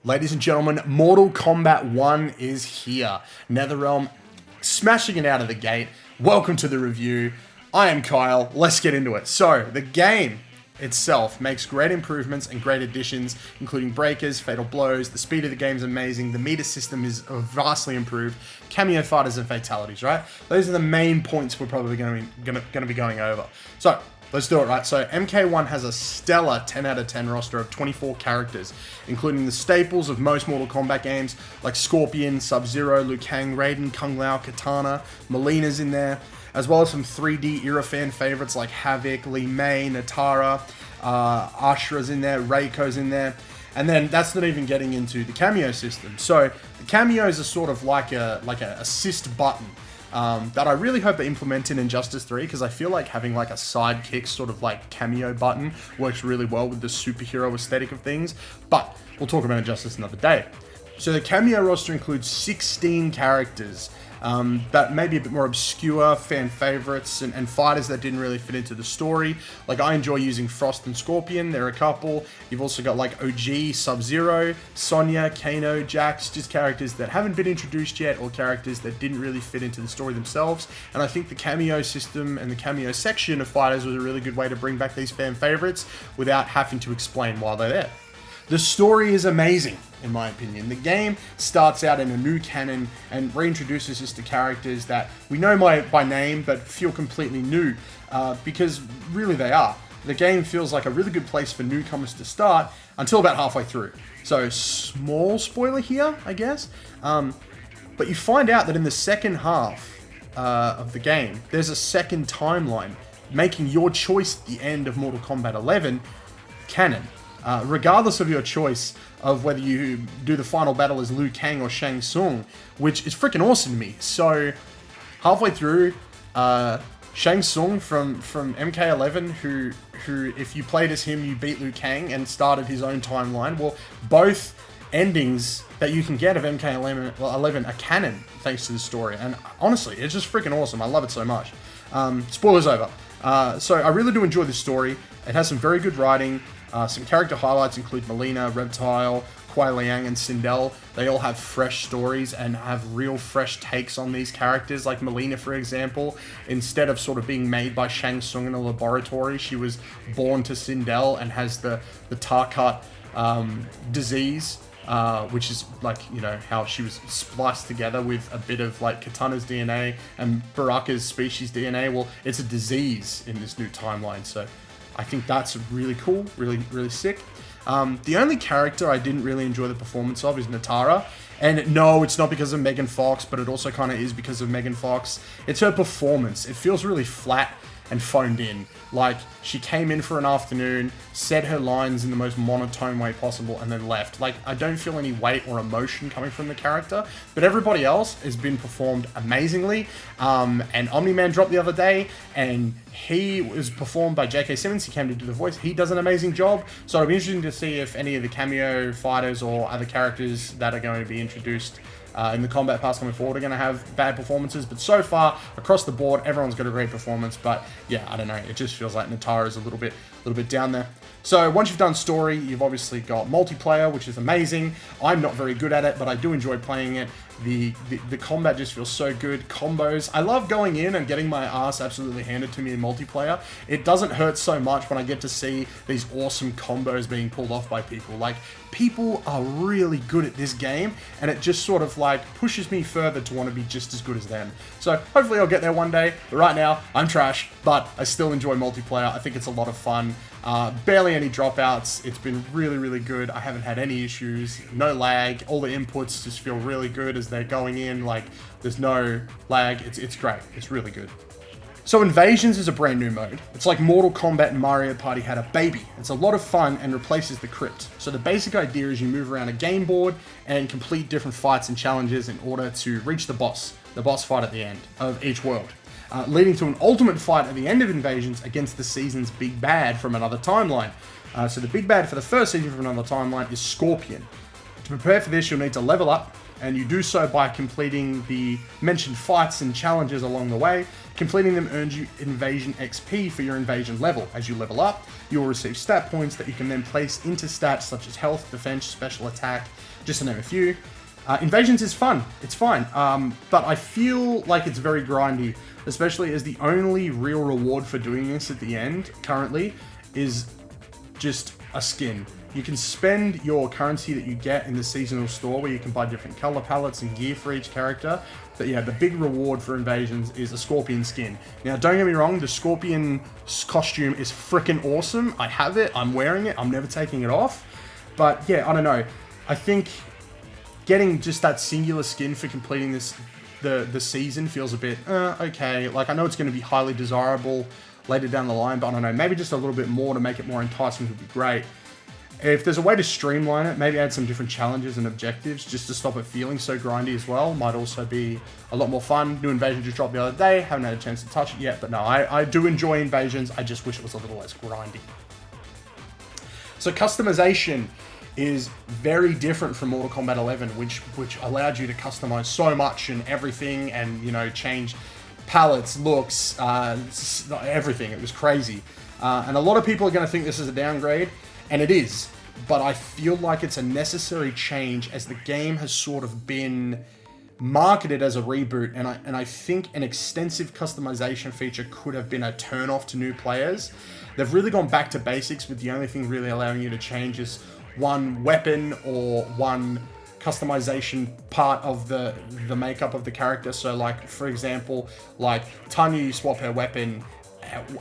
Ladies and gentlemen, Mortal Kombat 1 is here. NetherRealm smashing it out of the gate. Welcome to the review. I am Kyle. Let's get into it. So, the game itself makes great improvements and great additions, including breakers, fatal blows. The speed of the game is amazing. The meter system is vastly improved. Cameo fighters and fatalities, right? Those are the main points we're probably going to be going over. So, let's do it, right? So MK1 has a stellar 10 out of 10 roster of 24 characters, including the staples of most Mortal Kombat games, like Scorpion, Sub-Zero, Liu Kang, Raiden, Kung Lao, Katana, Mileena's in there, as well as some 3D era fan favorites like Havoc, Li Mei, Natara, Ashra's in there, Reiko's in there. And then that's not even getting into the cameo system. So the cameos are sort of like a assist button. That I really hope they implement in Injustice 3, because I feel like having like a sidekick sort of like cameo button works really well with the superhero aesthetic of things, but we'll talk about Injustice another day. So the cameo roster includes 16 characters that may be a bit more obscure, fan favorites, and fighters that didn't really fit into the story. Like, I enjoy using Frost and Scorpion, they're a couple. You've also got like OG, Sub-Zero, Sonya, Kano, Jax, just characters that haven't been introduced yet, or characters that didn't really fit into the story themselves. And I think the cameo system and the cameo section of fighters was a really good way to bring back these fan favorites without having to explain why they're there. The story is amazing, in my opinion. The game starts out in a new canon and reintroduces us to characters that we know by name but feel completely new, because really they are. The game feels like a really good place for newcomers to start until about halfway through. So, small spoiler here, I guess. But you find out that in the second half of the game, there's a second timeline, making your choice at the end of Mortal Kombat 11 canon. Regardless of your choice of whether you do the final battle as Liu Kang or Shang Tsung, which is freaking awesome to me. So, halfway through, Shang Tsung from MK11, who if you played as him, you beat Liu Kang and started his own timeline. Well, both endings that you can get of MK11 are canon thanks to the story. And honestly, it's just freaking awesome. I love it so much. Spoilers over. So I really do enjoy this story. It has some very good writing. Some character highlights include Mileena, Reptile, Kuai Liang, and Sindel. They all have fresh stories and have real fresh takes on these characters. Like Mileena, for example, instead of sort of being made by Shang Tsung in a laboratory, she was born to Sindel and has the Tarkat disease, which is like, you know, how she was spliced together with a bit of like Katana's DNA and Baraka's species DNA. Well, it's a disease in this new timeline, so I think that's really cool, really sick. The only character I didn't really enjoy the performance of is Natara. And no, it's not because of Megan Fox, but it also kind of is because of Megan Fox. It's her performance. It feels really flat and phoned in. Like, she came in for an afternoon, said her lines in the most monotone way possible, and then left. Like, I don't feel any weight or emotion coming from the character, but everybody else has been performed amazingly. And Omni-Man dropped the other day, and he was performed by J.K. Simmons. He came to do the voice. He does an amazing job. So it'll be interesting to see if any of the cameo fighters or other characters that are going to be introduced in the Combat Pass coming forward are going to have bad performances. But so far, across the board, everyone's got a great performance. But yeah, I don't know. It just feels like Natara is a little bit down there. So once you've done story, you've obviously got multiplayer, which is amazing. I'm not very good at it, but I do enjoy playing it. The combat just feels so good. Combos. I love going in and getting my ass absolutely handed to me in multiplayer. It doesn't hurt so much when I get to see these awesome combos being pulled off by people. Like, people are really good at this game, and it just sort of like pushes me further to want to be just as good as them. So hopefully I'll get there one day. But right now, I'm trash, but I still enjoy multiplayer. I think it's a lot of fun. Barely any dropouts. It's been really good. I haven't had any issues, no lag. All the inputs just feel really good as they're going in. Like, there's no lag. It's great. It's really good. So Invasions is a brand new mode. It's like Mortal Kombat and Mario Party had a baby. It's a lot of fun and replaces the crypt. So the basic idea is you move around a game board and complete different fights and challenges in order to reach the boss fight at the end of each world. Leading to an ultimate fight at the end of Invasions against the season's big bad from another timeline. So the big bad for the first season from another timeline is Scorpion. To prepare for this, you'll need to level up, and you do so by completing the mentioned fights and challenges along the way. Completing them earns you invasion XP for your invasion level. As you level up, you will receive stat points that you can then place into stats such as health, defense, special attack, just to name a few. Invasions is fun, it's fine, but I feel like it's very grindy, especially as the only real reward for doing this at the end, currently, is just a skin. You can spend your currency that you get in the seasonal store where you can buy different color palettes and gear for each character. But yeah, the big reward for invasions is a scorpion skin. Now, don't get me wrong, the scorpion costume is freaking awesome. I have it, I'm wearing it, I'm never taking it off. But yeah, I don't know. I think getting just that singular skin for completing this the season feels a bit, okay. Like, I know it's going to be highly desirable later down the line, but I don't know, maybe just a little bit more to make it more enticing would be great. If there's a way to streamline it, maybe add some different challenges and objectives just to stop it feeling so grindy as well, might also be a lot more fun. New Invasion just dropped the other day, haven't had a chance to touch it yet, but no, I do enjoy Invasions, I just wish it was a little less grindy. So customization is very different from Mortal Kombat 11, which allowed you to customize so much and everything, and, you know, change palettes, looks, everything. It was crazy. And a lot of people are going to think this is a downgrade, and it is, but I feel like it's a necessary change as the game has sort of been marketed as a reboot, and I think an extensive customization feature could have been a turn-off to new players. They've really gone back to basics, with the only thing really allowing you to change is one weapon or one customization part of the makeup of the character. So, like, for example, like Tanya, you swap her weapon,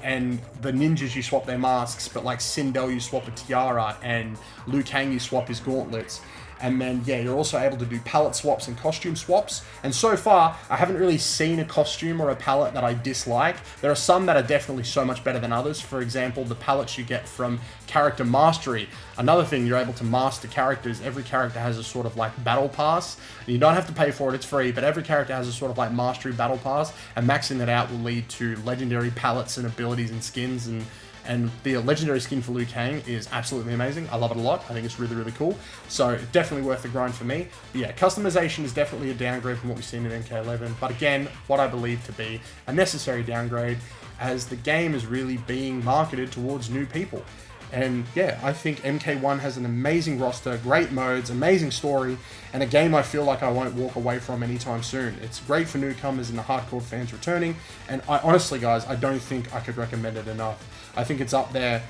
and the ninjas you swap their masks, but like Sindel you swap a tiara, and Liu Kang you swap his gauntlets. And then, yeah, you're also able to do palette swaps and costume swaps. And so far, I haven't really seen a costume or a palette that I dislike. There are some that are definitely so much better than others. For example, the palettes you get from character mastery. Another thing, you're able to master characters. Every character has a sort of like battle pass. You don't have to pay for it, it's free, but every character has a sort of like mastery battle pass, and maxing that out will lead to legendary palettes and abilities and skins, and the legendary skin for Liu Kang is absolutely amazing. I love it a lot. I think it's really, really cool. So definitely worth the grind for me. But yeah, customization is definitely a downgrade from what we've seen in MK11. But again, what I believe to be a necessary downgrade, as the game is really being marketed towards new people. And yeah, I think MK1 has an amazing roster, great modes, amazing story, and a game I feel like I won't walk away from anytime soon. It's great for newcomers and the hardcore fans returning, and I honestly, guys, I don't think I could recommend it enough. I think it's up there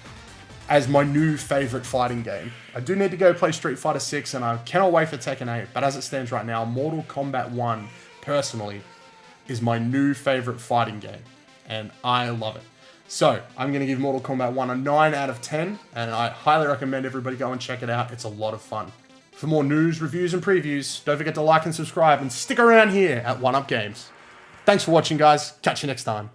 as my new favorite fighting game. I do need to go play Street Fighter 6, and I cannot wait for Tekken 8, but as it stands right now, Mortal Kombat 1, personally, is my new favorite fighting game, and I love it. So, I'm going to give Mortal Kombat 1 a 9 out of 10, and I highly recommend everybody go and check it out. It's a lot of fun. For more news, reviews, and previews, don't forget to like and subscribe, and stick around here at 1UP Games. Thanks for watching, guys. Catch you next time.